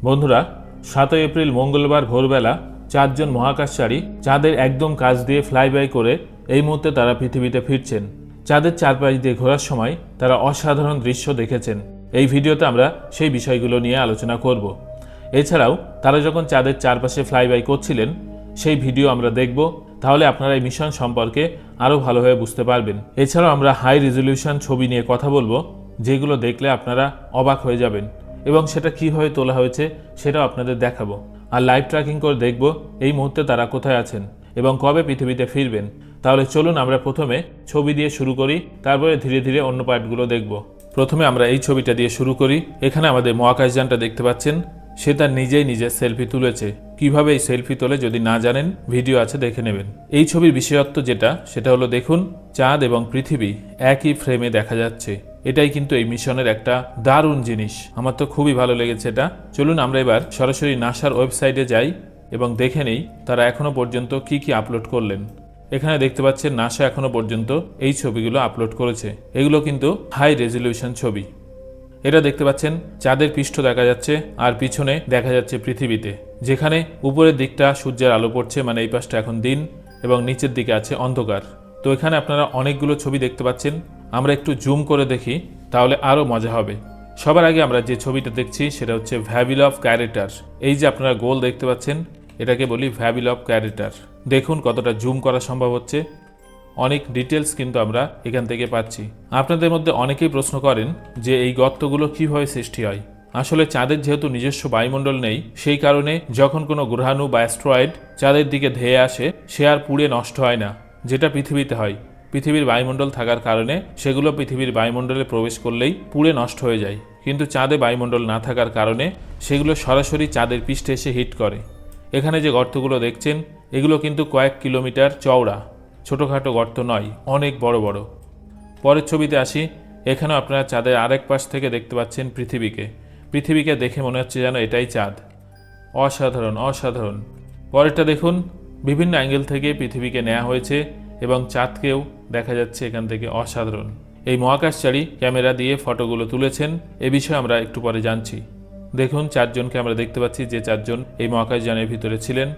বন্ধুরা 7 এপ্রিল মঙ্গলবার ভোরবেলা 4 জন মহাকাশচারী চাঁদের একদম কাছ দিয়ে ফ্লাইবাই করে এই মুহূর্তে তারা পৃথিবীতে ফিরছেন। চাঁদের চারপাশ দিয়ে ঘোরার সময় তারা অসাধারণ দৃশ্য দেখেছেন। এই ভিডিওতে আমরা সেই বিষয়গুলো নিয়ে আলোচনা করব। এছাড়াও তারা যখন চাঁদের চারপাশে ফ্লাইবাই করছিলেন সেই ভিডিও আমরা দেখব, তাহলে আপনারা এই মিশন সম্পর্কে আরও ভালোভাবে বুঝতে পারবেন। এছাড়াও আমরা হাই রেজলিউশন ছবি নিয়ে কথা বলবো, যেগুলো দেখলে আপনারা অবাক হয়ে যাবেন এবং সেটা কীভাবে তোলা হয়েছে সেটাও আপনাদের দেখাবো। আর লাইভ ট্র্যাকিং করে দেখব এই মুহূর্তে তারা কোথায় আছেন এবং কবে পৃথিবীতে ফিরবেন। তাহলে চলুন আমরা প্রথমে ছবি দিয়ে শুরু করি, তারপরে ধীরে ধীরে অন্য পার্টগুলো দেখব। প্রথমে আমরা এই ছবিটা দিয়ে শুরু করি। এখানে আমাদের মহাকাশযানটা দেখতে পাচ্ছেন, সে তার নিজেই নিজের সেলফি তুলেছে। কিভাবে এই সেলফি তোলে যদি না জানেন, ভিডিও আছে, দেখে নেবেন। এই ছবির বিশেষত্ব সেটা হলো দেখুন, চাঁদ এবং পৃথিবী একই ফ্রেমে দেখা যাচ্ছে। এটাই কিন্তু এই মিশনের একটা দারুণ জিনিস। আমার তো খুবই ভালো লেগেছে এটা। চলুন আমরা এবার সরাসরি নাসার ওয়েবসাইটে যাই এবং দেখে নেই তারা এখনো পর্যন্ত কি আপলোড করলেন। এখানে দেখতে পাচ্ছেন নাসা এখনো পর্যন্ত এই ছবিগুলো আপলোড করেছে। এগুলো কিন্তু হাই রেজলিউশন ছবি। এটা দেখতে পাচ্ছেন চাঁদের পৃষ্ঠ দেখা যাচ্ছে আর পিছনে দেখা যাচ্ছে পৃথিবীতে, যেখানে উপরের দিকটা সূর্যের আলো পড়ছে, মানে এই পাশটা এখন দিন এবং নিচের দিকে আছে অন্ধকার। তো এখানে আপনারা অনেকগুলো ছবি দেখতে পাচ্ছেন। আমরা একটু জুম করে দেখি, তাহলে আরও মজা হবে। সবার আগে আমরা যে ছবিটা দেখছি সেটা হচ্ছে ভ্যাবিল অফ ক্যারেটার। এই যে আপনারা গোল দেখতে পাচ্ছেন, এটাকে বলি ভ্যাবিল অফ ক্যারেটার। দেখুন কতটা জুম করা সম্ভব হচ্ছে। অনেক ডিটেলস কিন্তু আমরা এখান থেকে পাচ্ছি। আপনাদের মধ্যে অনেকেই প্রশ্ন করেন যে এই গর্তগুলো কিভাবে সৃষ্টি হয়। আসলে চাঁদের যেহেতু নিজস্ব বায়ুমণ্ডল নেই, সেই কারণে যখন কোনো গ্রহাণু বা অ্যাস্ট্রয়েড চাঁদের দিকে ধেয়ে আসে, সে আর পুড়ে নষ্ট হয় না, যেটা পৃথিবীতে হয়। পৃথিবীর বায়ুমণ্ডল থাকার কারণে সেগুলো পৃথিবীর বায়ুমণ্ডলে প্রবেশ করলেই পুড়ে নষ্ট হয়ে যায়। কিন্তু চাঁদে বায়ুমণ্ডল না থাকার কারণে সেগুলো সরাসরি চাঁদের পৃষ্ঠে এসে হিট করে। এখানে যে গর্তগুলো দেখছেন, এগুলো কিন্তু কয়েক কিলোমিটার চওড়া, ছোটোখাটো গর্ত নয়, অনেক বড় বড়। পরের ছবিতে আসি। এখানেও আপনারা চাঁদের আরেক পাশ থেকে দেখতে পাচ্ছেন পৃথিবীকে দেখে মনে হচ্ছে যেন এটাই চাঁদ। অসাধারণ অসাধারণ। পরেরটা দেখুন, বিভিন্ন অ্যাঙ্গেল থেকে পৃথিবীকে নেওয়া হয়েছে এবং চাঁদকেও দেখা যাচ্ছে এখান থেকে। অসাধারণ। এই মহাকাশচারী ক্যামেরা দিয়ে ফটোগুলো তুলেছেন, এ বিষয়ে আমরা একটু পরে জানছি। দেখুন 4 জনকে আমরা দেখতে পাচ্ছি, যে 4 জন এই মহাকাশযানের ভিতরে ছিলেন।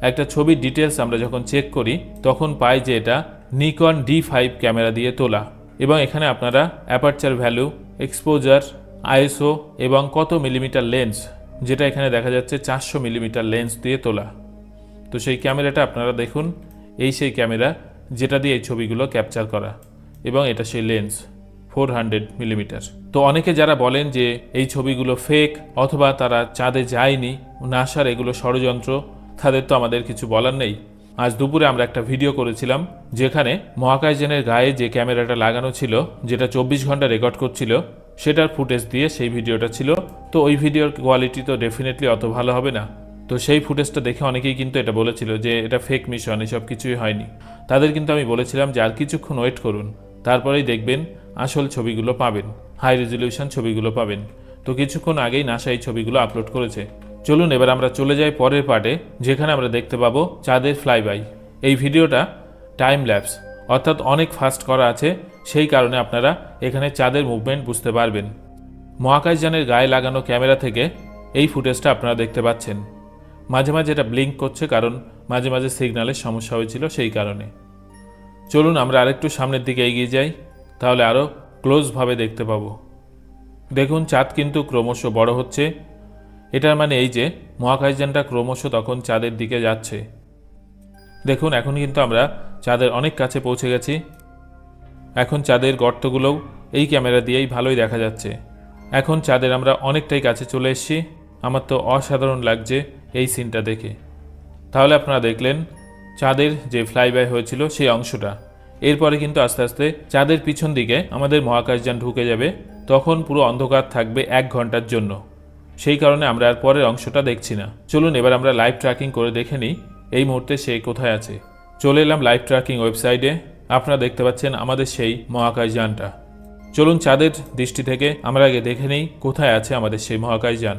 একটা ছবির ডিটেলস আমরা যখন চেক করি তখন পাই যে এটা নিকন D5 ক্যামেরা দিয়ে তোলা, এবং এখানে আপনারা অ্যাপারচার ভ্যালু, এক্সপোজার, আইএসও এবং কত মিলিমিটার লেন্স, যেটা এখানে দেখা যাচ্ছে 400 মিলিমিটার লেন্স দিয়ে তোলা। তো সেই ক্যামেরাটা আপনারা দেখুন, এই সেই ক্যামেরা যেটা দিয়ে এই ছবিগুলো ক্যাপচার করা, এবং এটা সেই লেন্স 400 মিলিমিটার। তো অনেকে যারা বলেন যে এই ছবিগুলো ফেক অথবা তারা চাঁদে যায়নি, নাসার এগুলো ষড়যন্ত্র, তাদের তো আমাদের কিছু বলার নেই। আজ দুপুরে আমরা একটা ভিডিও করেছিলাম, যেখানে মহাকাশযানের গায়ে যে ক্যামেরাটা লাগানো ছিল, যেটা 24 ঘন্টা রেকর্ড করছিল, সেটার ফুটেজ দিয়ে সেই ভিডিওটা ছিল। তো ওই ভিডিওর কোয়ালিটি তো ডেফিনেটলি অত ভালো হবে না। তো সেই ফুটেজটা দেখে অনেকেই কিন্তু এটা বলেছিল যে এটা ফেক মিশন, এসব কিছুই হয়নি। তাদের কিন্তু আমি বলেছিলাম যে আর কিছুক্ষণ ওয়েট করুন, তারপরেই দেখবেন আসল ছবিগুলো পাবেন, হাই রেজলিউশন ছবিগুলো পাবেন। তো কিছুক্ষণ আগেই নাসা এই ছবিগুলো আপলোড করেছে। চলুন এবার আমরা চলে যাই পরের পার্টে, যেখানে আমরা দেখতে পাবো চাঁদের ফ্লাইবাই। এই ভিডিওটা টাইম ল্যাপস, অর্থাৎ অনেক ফাস্ট করা আছে, সেই কারণে আপনারা এখানে চাঁদের মুভমেন্ট বুঝতে পারবেন। মহাকাশযানের গায়ে লাগানো ক্যামেরা থেকে এই ফুটেজটা আপনারা দেখতে পাচ্ছেন। মাঝে মাঝে এটা ব্লিঙ্ক করছে, কারণ মাঝে মাঝে সিগন্যালের সমস্যা হয়েছিল সেই কারণে। চলুন আমরা আরেকটু সামনের দিকে এগিয়ে যাই, তাহলে আরও ক্লোজভাবে দেখতে পাবো। দেখুন চাঁদ কিন্তু ক্রমশ বড় হচ্ছে। এটার মানে এই যে মহাকাশযানটা ক্রমশ তখন চাঁদের দিকে যাচ্ছে। দেখুন এখন কিন্তু আমরা চাঁদের অনেক কাছে পৌঁছে গেছি। এখন চাঁদের গর্তগুলোও এই ক্যামেরা দিয়েই ভালোই দেখা যাচ্ছে। এখন চাঁদের আমরা অনেকটাই কাছে চলে এসেছি। আমার তো অসাধারণ লাগছে এই সিনটা দেখে। তাহলে আপনারা দেখলেন চাঁদের যে ফ্লাইবাই হয়েছিল সেই অংশটা। এরপরে কিন্তু আস্তে আস্তে চাঁদের পিছন দিকে আমাদের মহাকাশযান ঢুকে যাবে, তখন পুরো অন্ধকার থাকবে 1 ঘন্টার জন্য। সেই কারণে আমরা আর পরের অংশটা দেখছি না। চলুন এবার আমরা লাইভ ট্র্যাকিং করে দেখে নিই এই মুহূর্তে সে কোথায় আছে। চলে এলাম লাইভ ট্র্যাকিং ওয়েবসাইটে। আপনারা দেখতে পাচ্ছেন আমাদের সেই মহাকাশযানটা। চলুন চাঁদের দৃষ্টি থেকে আমরা আগে দেখে নিই কোথায় আছে আমাদের সেই মহাকাশযান।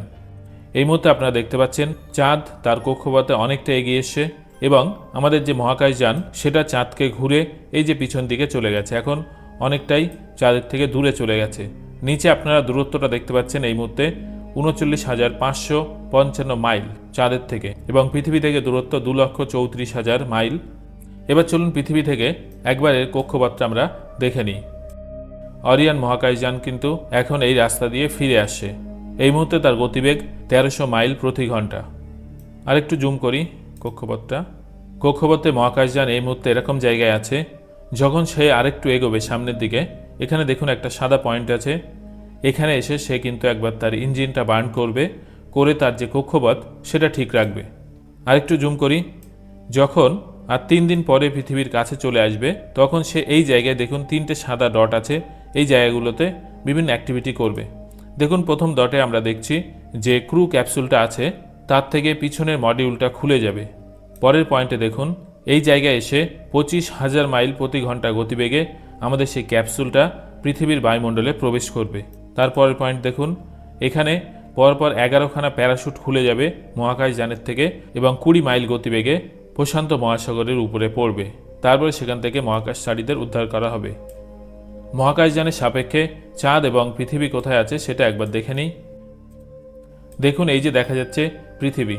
এই মুহূর্তে আপনারা দেখতে পাচ্ছেন চাঁদ তার কক্ষপথে অনেকটা এগিয়ে এসছে, এবং আমাদের যে মহাকাশযান সেটা চাঁদকে ঘুরে এই যে পিছন দিকে চলে গেছে, এখন অনেকটাই চাঁদের থেকে দূরে চলে গেছে। নিচে আপনারা দূরত্বটা দেখতে পাচ্ছেন এই মুহূর্তে 39,555 মাইল চাঁদের থেকে, এবং পৃথিবী থেকে দূরত্ব 2,34,000 মাইল। এবার চলুন পৃথিবী থেকে একবারের কক্ষপথটা আমরা দেখে নিই। অরিয়ান মহাকাশযান কিন্তু এখন এই রাস্তা দিয়ে ফিরে আসছে। এই মুহূর্তে তার গতিবেগ 1300 মাইল প্রতি ঘন্টা। আরেকটু জুম করি কক্ষপথটা। কক্ষপথে মহাকাশযান এই মুহূর্তে এরকম জায়গায় আছে। যখন সে আরেকটু এগোবে সামনের দিকে, এখানে দেখুন একটা সাদা পয়েন্ট আছে। এখানে এসে সে কিন্তু একবার তার ইঞ্জিনটা বার্ন করবে, করে তার যে কক্ষপথ সেটা ঠিক রাখবে। আরেকটু জুম করি। যখন আর 3 দিন পরে পৃথিবীর কাছে চলে আসবে, তখন সে এই জায়গায় দেখুন 3টে সাদা ডট আছে, এই জায়গাগুলোতে বিভিন্ন অ্যাক্টিভিটি করবে। দেখুন প্রথম ডটে আমরা দেখছি যে ক্রু ক্যাপসুলটা আছে তার থেকে পিছনের মডিউলটা খুলে যাবে। পরের পয়েন্টে দেখুন এই জায়গায় এসে 25,000 মাইল প্রতি ঘন্টা গতিবেগে আমাদের সেই ক্যাপসুলটা পৃথিবীর বায়ুমণ্ডলে প্রবেশ করবে। তারপরের পয়েন্ট দেখুন, এখানে পরপর 11খানা প্যারাশুট খুলে যাবে মহাকাশযানের থেকে এবং 20 মাইল গতিবেগে প্রশান্ত মহাসাগরের উপরে পড়বে। তারপরে সেখান থেকে মহাকাশচারীদের উদ্ধার করা হবে। মহাকাশযানের সাপেক্ষে চাঁদ এবং পৃথিবী কোথায় আছে সেটা একবার দেখে নিই। দেখুন এই যে দেখা যাচ্ছে পৃথিবী,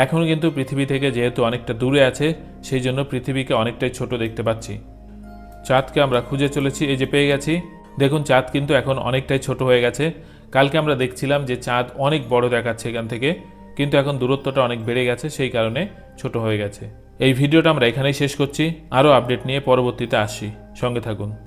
এখন কিন্তু পৃথিবী থেকে যেহেতু অনেকটা দূরে আছে, সেই জন্য পৃথিবীকে অনেকটাই ছোট দেখতে পাচ্ছি। চাঁদকে আমরা খুঁজে চলেছি, এই যে পেয়ে গেছি। দেখুন চাঁদ কিন্তু এখন অনেকটাই ছোট হয়ে গেছে। কালকে আমরা দেখছিলাম যে চাঁদ অনেক বড় দেখাচ্ছে এখান থেকে, কিন্তু এখন দূরত্বটা অনেক বেড়ে গেছে, সেই কারণে ছোট হয়ে গেছে। এই ভিডিওটা আমরা এখানেই শেষ করছি। আরও আপডেট নিয়ে পরবর্তীতে আসছি, সঙ্গে থাকুন।